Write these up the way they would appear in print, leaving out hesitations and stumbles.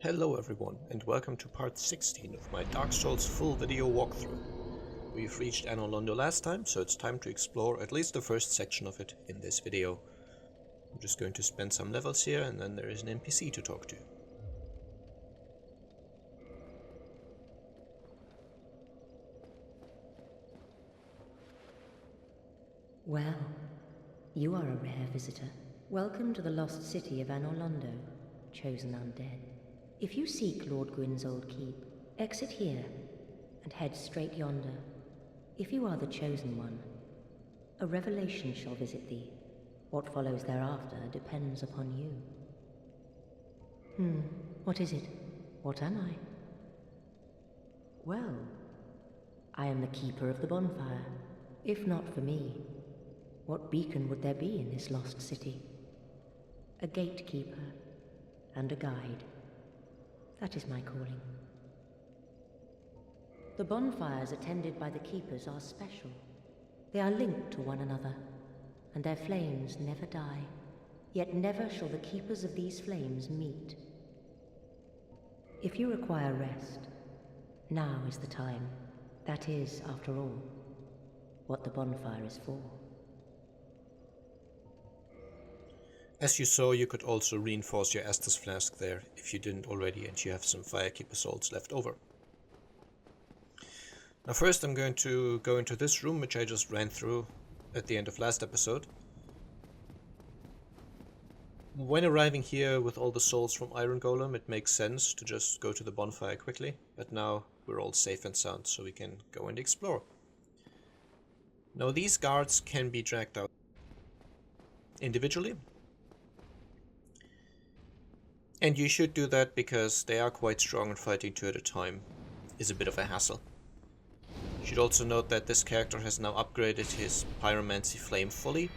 Hello everyone, and welcome to part 16 of my Dark Souls full video walkthrough. We've reached Anor Londo last time, so it's time to explore at least the first section of it in this video. I'm just going to spend some levels here, and then there is an NPC to talk to. Well, you are a rare visitor. Welcome to the lost city of Anor Londo, chosen undead. If you seek Lord Gwyn's old keep, exit here and head straight yonder. If you are the chosen one, a revelation shall visit thee. What follows thereafter depends upon you. What is it? What am I? Well, I am the keeper of the bonfire. If not for me, what beacon would there be in this lost city? A gatekeeper and a guide. That is my calling. The bonfires attended by the keepers are special. They are linked to one another, and their flames never die. Yet never shall the keepers of these flames meet. If you require rest, now is the time. That is, after all, what the bonfire is for. As you saw, you could also reinforce your Estus flask there if you didn't already and you have some Firekeeper souls left over. Now first I'm going to go into this room which I just ran through at the end of last episode. When arriving here with all the souls from Iron Golem, it makes sense to just go to the bonfire quickly, but now we're all safe and sound, so we can go and explore. Now these guards can be dragged out individually. And you should do that because they are quite strong and fighting two at a time is a bit of a hassle. You should also note that this character has now upgraded his Pyromancy Flame fully.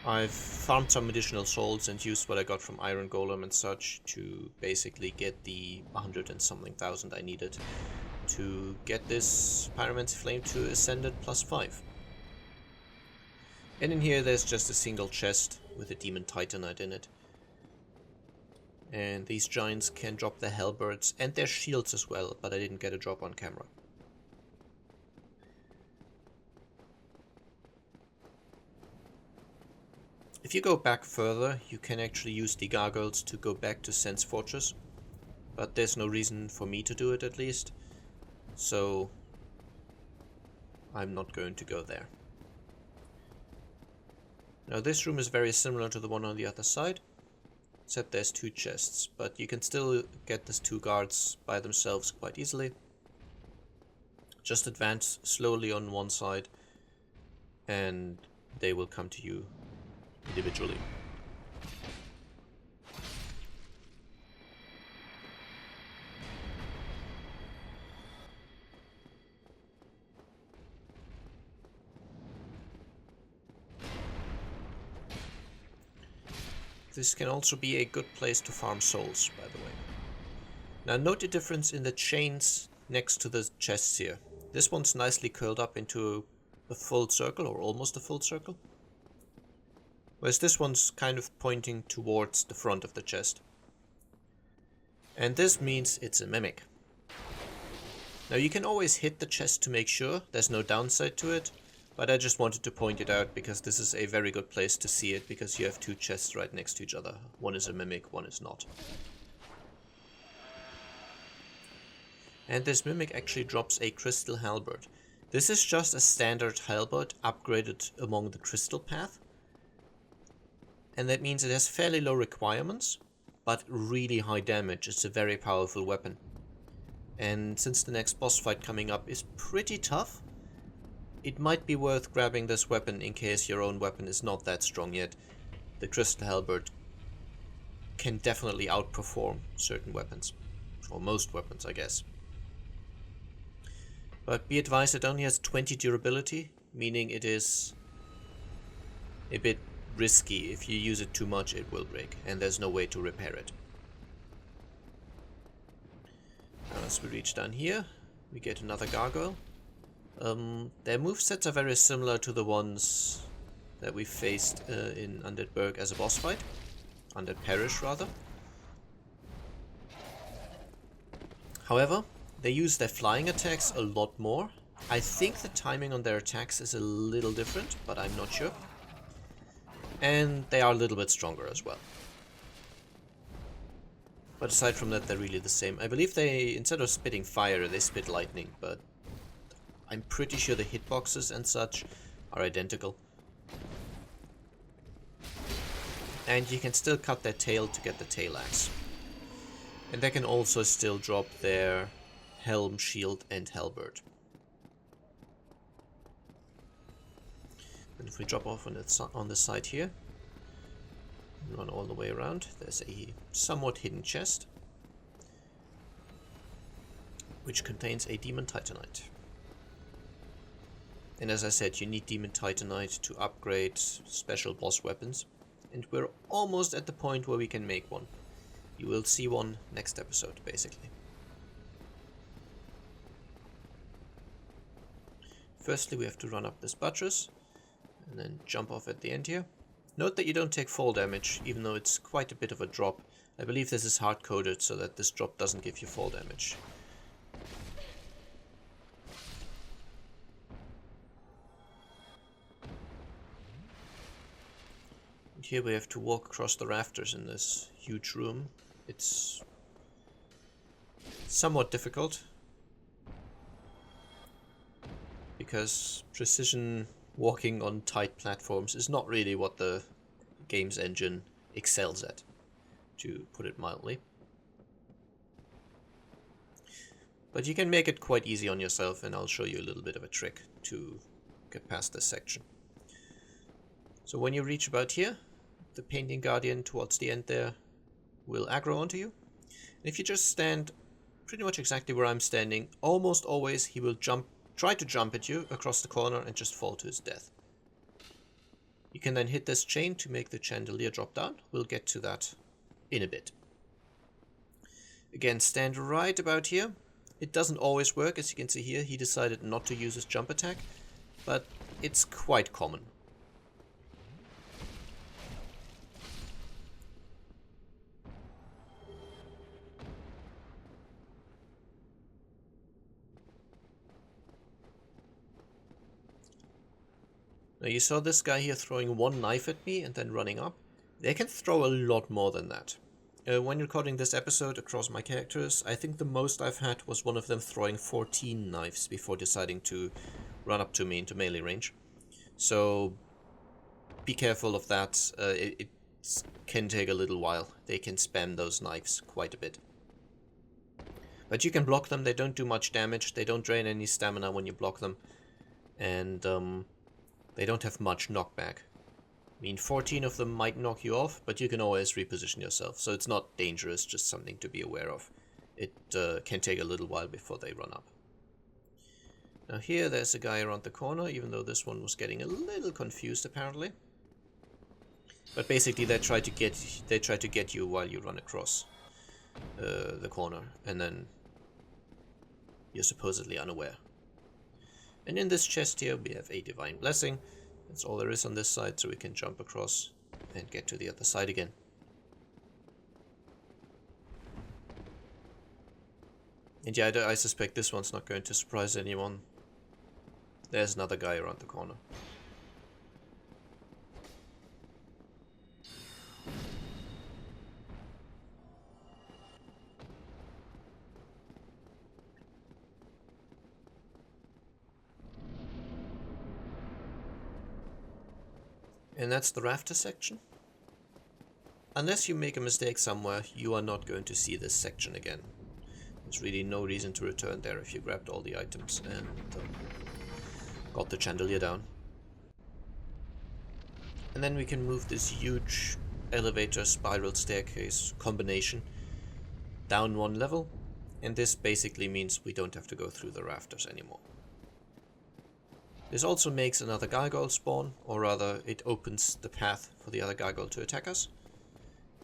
I've farmed some additional souls and used what I got from Iron Golem and such to basically get the 100 and something thousand I needed to get this Pyromancy Flame to Ascended +5. And in here there's just a single chest with a Demon Titanite in it. And these giants can drop their halberds and their shields as well, but I didn't get a drop on camera. If you go back further, you can actually use the gargoyles to go back to Sen's Fortress, but there's no reason for me to do it at least, so I'm not going to go there. Now this room is very similar to the one on the other side, except there's two chests, but you can still get these two guards by themselves quite easily. Just advance slowly on one side and they will come to you individually. This can also be a good place to farm souls, by the way. Now note the difference in the chains next to the chests here. This one's nicely curled up into a full circle, or almost a full circle. Whereas this one's kind of pointing towards the front of the chest. And this means it's a mimic. Now you can always hit the chest to make sure, there's no downside to it. But I just wanted to point it out because this is a very good place to see it, because you have two chests right next to each other. One is a mimic, one is not. And this mimic actually drops a crystal halberd. This is just a standard halberd upgraded among the crystal path. And that means it has fairly low requirements, but really high damage. It's a very powerful weapon. And since the next boss fight coming up is pretty tough, it might be worth grabbing this weapon in case your own weapon is not that strong yet. The Crystal Halberd can definitely outperform certain weapons. Or most weapons, I guess. But be advised, it only has 20 durability, meaning it is a bit risky. If you use it too much, it will break, and there's no way to repair it. Now, as we reach down here, we get another gargoyle. Their movesets are very similar to the ones that we faced in Undead Burg as a boss fight. Undead Parish, rather. However, they use their flying attacks a lot more. I think the timing on their attacks is a little different, but I'm not sure. And they are a little bit stronger as well. But aside from that, they're really the same. I believe they, instead of spitting fire, they spit lightning, but I'm pretty sure the hitboxes and such are identical. And you can still cut their tail to get the tail axe. And they can also still drop their helm, shield, and halbert. And if we drop off on the side here, run all the way around, there's a somewhat hidden chest, which contains a demon titanite. And as I said, you need demon titanite to upgrade special boss weapons, and we're almost at the point where we can make one. You will see one next episode, basically. Firstly, we have to run up this buttress, and then jump off at the end here. Note that you don't take fall damage, even though it's quite a bit of a drop. I believe this is hard-coded so that this drop doesn't give you fall damage. And here we have to walk across the rafters in this huge room. It's somewhat difficult, because precision walking on tight platforms is not really what the game's engine excels at, to put it mildly. But you can make it quite easy on yourself, and I'll show you a little bit of a trick to get past this section. So when you reach about here, the Painting Guardian towards the end there will aggro onto you. And if you just stand pretty much exactly where I'm standing, almost always he will try to jump at you across the corner and just fall to his death. You can then hit this chain to make the chandelier drop down. We'll get to that in a bit. Again, stand right about here. It doesn't always work, as you can see here. He decided not to use his jump attack, but it's quite common. Now you saw this guy here throwing one knife at me and then running up. They can throw a lot more than that. When recording this episode across my characters, I think the most I've had was one of them throwing 14 knives before deciding to run up to me into melee range. So be careful of that. It can take a little while. They can spam those knives quite a bit. But you can block them. They don't do much damage. They don't drain any stamina when you block them. And they don't have much knockback. I mean, 14 of them might knock you off, but you can always reposition yourself, so it's not dangerous, just something to be aware of. It can take a little while before they run up. Now here, there's a guy around the corner, even though this one was getting a little confused, apparently. But basically, they try to get you while you run across the corner, and then you're supposedly unaware. And in this chest here, we have a Divine Blessing. That's all there is on this side, so we can jump across and get to the other side again. And yeah, I suspect this one's not going to surprise anyone. There's another guy around the corner. And that's the rafter section. Unless you make a mistake somewhere, you are not going to see this section again. There's really no reason to return there if you grabbed all the items and got the chandelier down. And then we can move this huge elevator spiral staircase combination down one level, and this basically means we don't have to go through the rafters anymore. This also makes another gargoyle spawn, or rather it opens the path for the other gargoyle to attack us.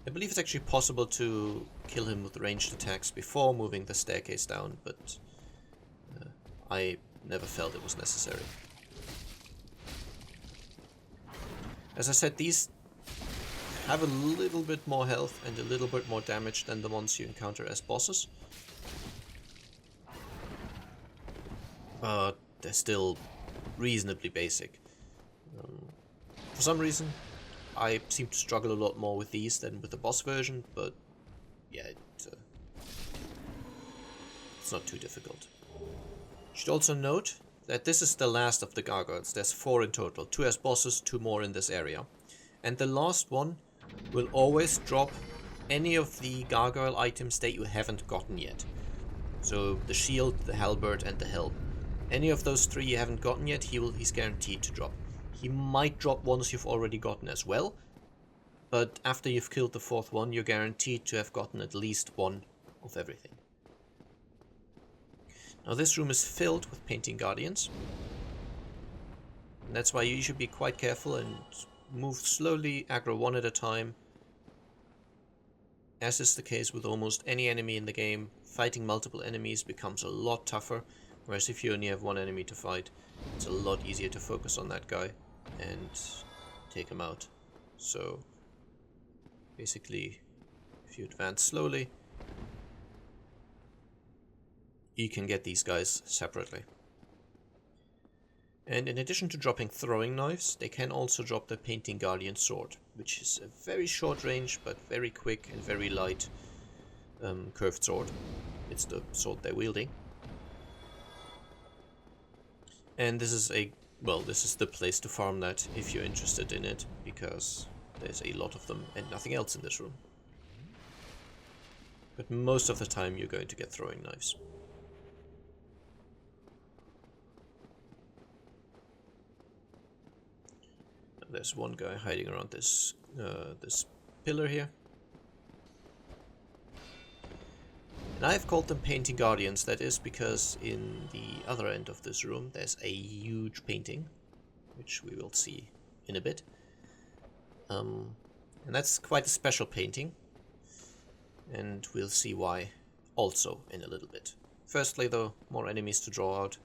I believe it's actually possible to kill him with ranged attacks before moving the staircase down, but I never felt it was necessary. As I said, these have a little bit more health and a little bit more damage than the ones you encounter as bosses. but they're still reasonably basic. For some reason, I seem to struggle a lot more with these than with the boss version, but yeah, it's not too difficult. You should also note that this is the last of the gargoyles. There's 4 in total, 2 as bosses, 2 more in this area. And the last one will always drop any of the gargoyle items that you haven't gotten yet. So the shield, the halbert, and the helm. Any of those 3 you haven't gotten yet, he's guaranteed to drop. He might drop ones you've already gotten as well, but after you've killed the 4th one, you're guaranteed to have gotten at least 1 of everything. Now this room is filled with painting guardians, and that's why you should be quite careful and move slowly, aggro 1 at a time. As is the case with almost any enemy in the game, fighting multiple enemies becomes a lot tougher, whereas if you only have 1 enemy to fight, it's a lot easier to focus on that guy and take him out. So basically, if you advance slowly, you can get these guys separately. And in addition to dropping throwing knives, they can also drop the Painting Guardian sword, which is a very short range but very quick and very light curved sword. It's the sword they're wielding. And this is the place to farm that if you're interested in it, because there's a lot of them and nothing else in this room. But most of the time you're going to get throwing knives. There's one guy hiding around this pillar here. And I've called them Painting Guardians. That is because in the other end of this room there's a huge painting, which we will see in a bit. And that's quite a special painting, and we'll see why also in a little bit. Firstly though, more enemies to draw out.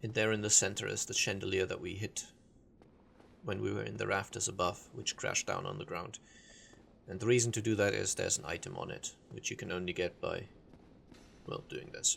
And there in the center is the chandelier that we hit when we were in the rafters above, which crashed down on the ground. And the reason to do that is there's an item on it, which you can only get by, well, doing this.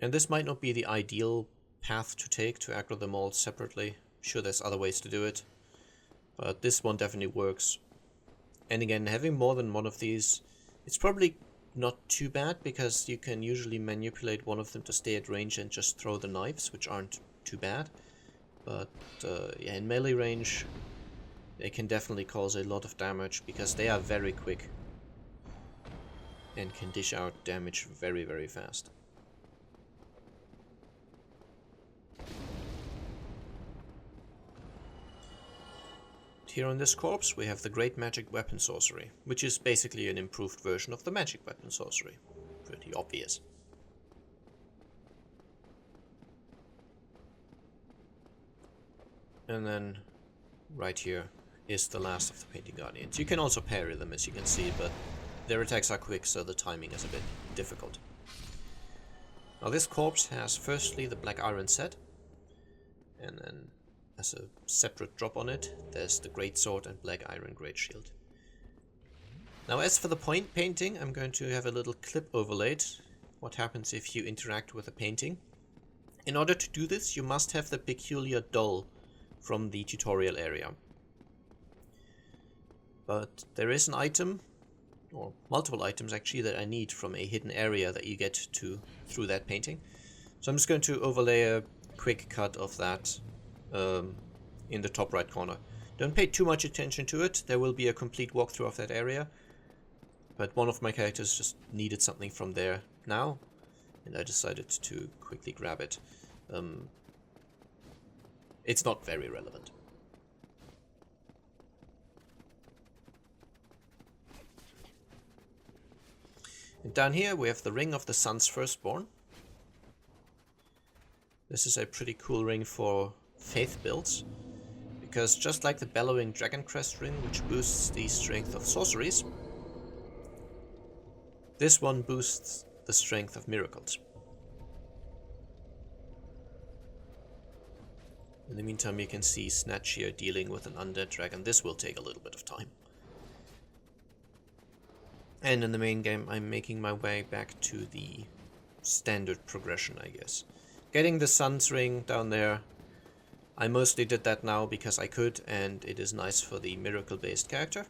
And this might not be the ideal path to take to aggro them all separately. Sure, there's other ways to do it, but this one definitely works. And again, having more than one of these, it's probably not too bad, because you can usually manipulate one of them to stay at range and just throw the knives, which aren't too bad. But yeah, in melee range, they can definitely cause a lot of damage, because they are very quick and can dish out damage very, very fast. Here on this corpse we have the Great Magic Weapon Sorcery, which is basically an improved version of the Magic Weapon Sorcery. Pretty obvious. And then right here is the last of the Painting Guardians. You can also parry them, as you can see, but their attacks are quick, so the timing is a bit difficult. Now this corpse has firstly the Black Iron set, and then as a separate drop on it, there's the Great Sword and Black Iron Great Shield. Now as for the painting, I'm going to have a little clip overlaid. What happens if you interact with a painting. In order to do this, you must have the peculiar doll from the tutorial area. But there is an item, or multiple items actually, that I need from a hidden area that you get to through that painting. So I'm just going to overlay a quick cut of that in the top right corner. Don't pay too much attention to it. There will be a complete walkthrough of that area, but one of my characters just needed something from there now, and I decided to quickly grab it. It's not very relevant. And down here we have the Ring of the Sun's Firstborn. This is a pretty cool ring for faith builds, because just like the Bellowing Dragon Crest ring, which boosts the strength of sorceries, This one boosts the strength of miracles. In the meantime, you can see Snatch here dealing with an undead dragon. This will take a little bit of time. And in the main game, I'm making my way back to the standard progression, I guess. Getting the Sun's Ring down there. I mostly did that now because I could, and it is nice for the miracle-based character.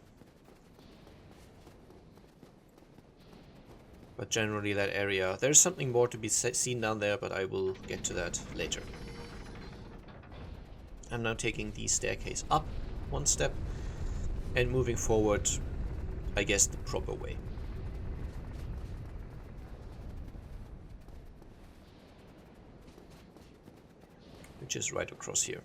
But generally that area, there's something more to be seen down there, but I will get to that later. I'm now taking the staircase up one step and moving forward, I guess, the proper way. Which is right across here.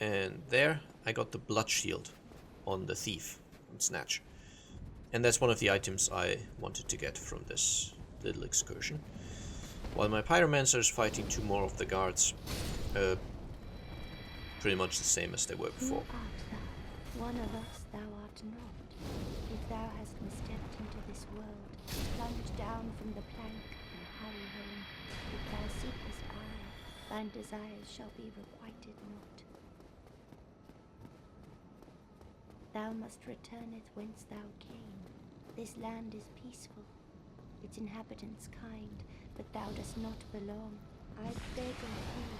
And there I got the blood shield on the thief from Snatch. And that's one of the items I wanted to get from this little excursion. While my pyromancer is fighting two more of the guards, pretty much the same as they were before. Who art thou? One of us thou art not. If thou hast misstepped into this world, plunge down from the plank and hurry home. If thou seekest eye, thine desires shall be requited not. Thou must returneth whence thou came. This land is peaceful, its inhabitants kind, but thou dost not belong. I beg of thee,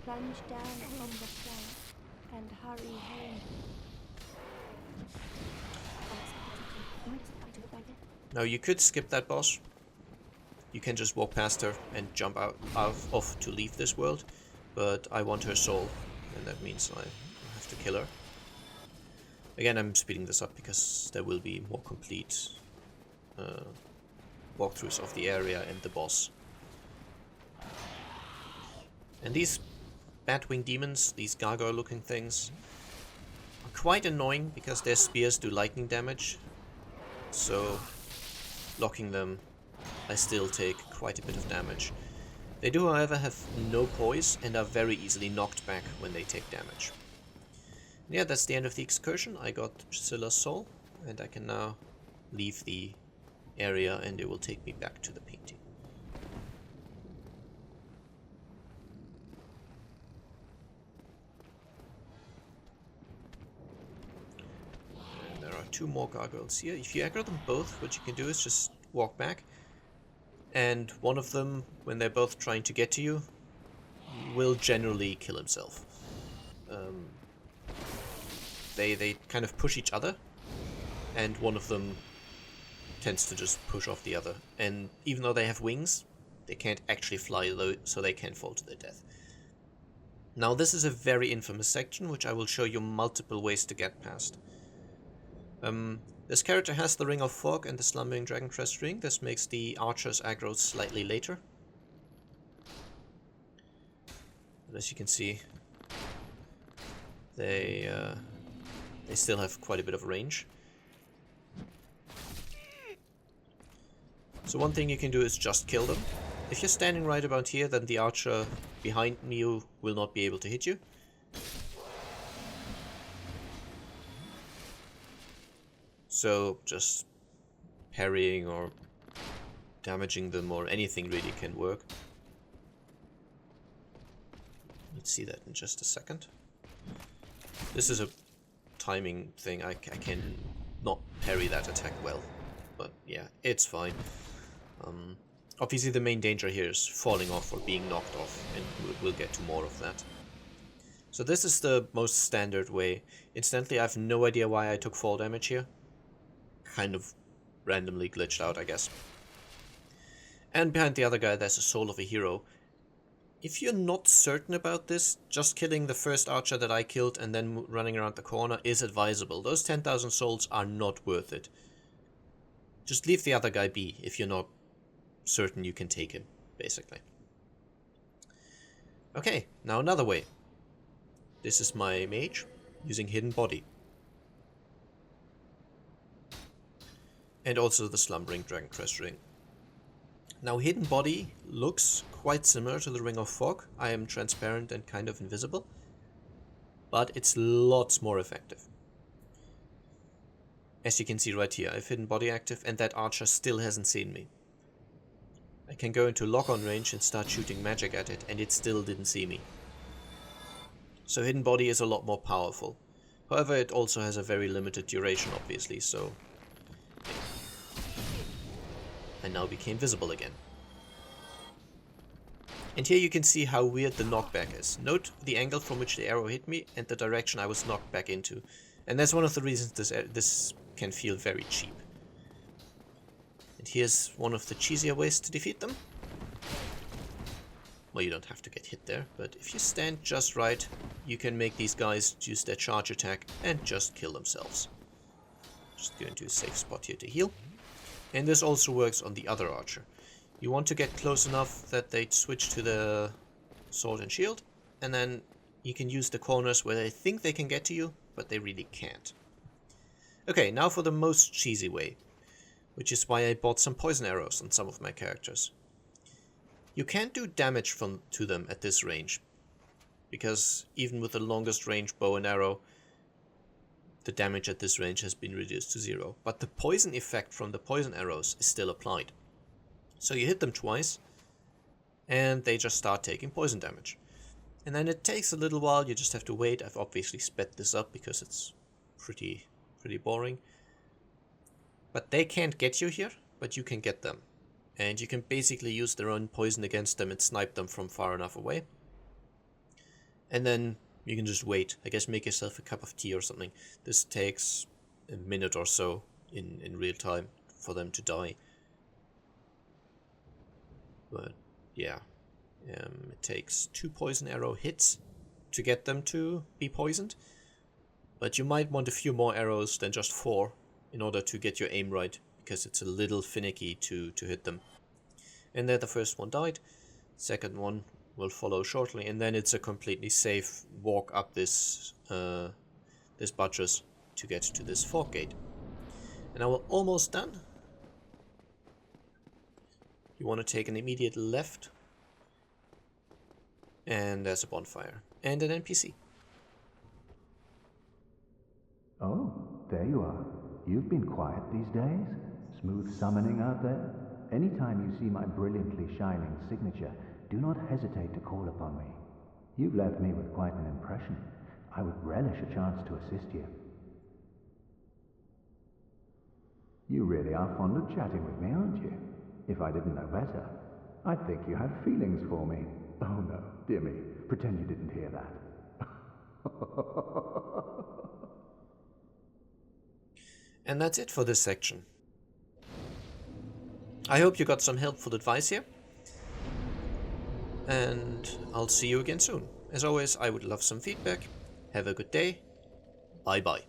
plunge down from the plank and hurry home. Now you could skip that boss. You can just walk past her and jump off to leave this world, but I want her soul, and that means I have to kill her. Again, I'm speeding this up because there will be more complete walkthroughs of the area and the boss. And these Batwing demons, these gargoyle looking things, are quite annoying because their spears do lightning damage. So blocking them, I still take quite a bit of damage. They do, however, have no poise and are very easily knocked back when they take damage. Yeah, that's the end of the excursion. I got Priscilla's soul, and I can now leave the area and it will take me back to the painting. And there are two more gargoyles here. If you aggro them both, what you can do is just walk back, and one of them, when they're both trying to get to you, will generally kill himself. They kind of push each other, and one of them tends to just push off the other. And even though they have wings, they can't actually fly, though, so they can't fall to their death. Now this is a very infamous section, which I will show you multiple ways to get past. This character has the Ring of Fog and the Slumbering Dragon Crest Ring. This makes the archers aggro slightly later. But as you can see, they still have quite a bit of range. So one thing you can do is just kill them. If you're standing right about here, then the archer behind you will not be able to hit you. So just parrying or damaging them or anything really can work. Let's see that in just a second. This is a timing thing. I can not parry that attack well, but yeah, it's fine. Obviously the main danger here is falling off or being knocked off, and we'll get to more of that. So this is the most standard way. Incidentally, I have no idea why I took fall damage here. Kind of randomly glitched out, I guess. And behind the other guy there's a soul of a hero. If you're not certain about this, just killing the first archer that I killed and then running around the corner is advisable. Those 10,000 souls are not worth it. Just leave the other guy be if you're not certain you can take him, basically. Okay, now another way. This is my mage using Hidden Body. And also the Slumbering Dragon Crest Ring. Now, Hidden Body looks quite similar to the Ring of Fog. I am transparent and kind of invisible, but it's lots more effective. As you can see right here, I have Hidden Body active, and that archer still hasn't seen me. I can go into lock-on range and start shooting magic at it, and it still didn't see me. So Hidden Body is a lot more powerful. However, it also has a very limited duration, obviously, so... I now became visible again. And here you can see how weird the knockback is. Note the angle from which the arrow hit me and the direction I was knocked back into. And that's one of the reasons this can feel very cheap. And here's one of the cheesier ways to defeat them. Well, you don't have to get hit there, but if you stand just right, you can make these guys use their charge attack and just kill themselves. Just go into a safe spot here to heal. And this also works on the other archer. You want to get close enough that they switch to the sword and shield, and then you can use the corners where they think they can get to you, but they really can't. Okay, now for the most cheesy way, which is why I bought some poison arrows on some of my characters. You can't do damage to them at this range, because even with the longest range bow and arrow, the damage at this range has been reduced to 0. But the poison effect from the poison arrows is still applied. So you hit them twice, and they just start taking poison damage. And then it takes a little while, you just have to wait. I've obviously sped this up because it's pretty boring. But they can't get you here, but you can get them. And you can basically use their own poison against them and snipe them from far enough away. And then you can just wait. I guess make yourself a cup of tea or something. This takes a minute or so in real time for them to die. But yeah, it takes 2 poison arrow hits to get them to be poisoned. But you might want a few more arrows than just 4 in order to get your aim right, because it's a little finicky to hit them. And there the first one died. Second one will follow shortly, and then it's a completely safe walk up this buttress to get to this fog gate. And now we're almost done. You want to take an immediate left, and there's a bonfire and an NPC. Oh, there you are. You've been quiet these days. Smooth summoning out there. Anytime you see my brilliantly shining signature, do not hesitate to call upon me. You've left me with quite an impression. I would relish a chance to assist you. You really are fond of chatting with me, aren't you? If I didn't know better, I'd think you had feelings for me. Oh no, dear me, pretend you didn't hear that. And that's it for this section. I hope you got some helpful advice here. And I'll see you again soon. As always, I would love some feedback. Have a good day. Bye bye.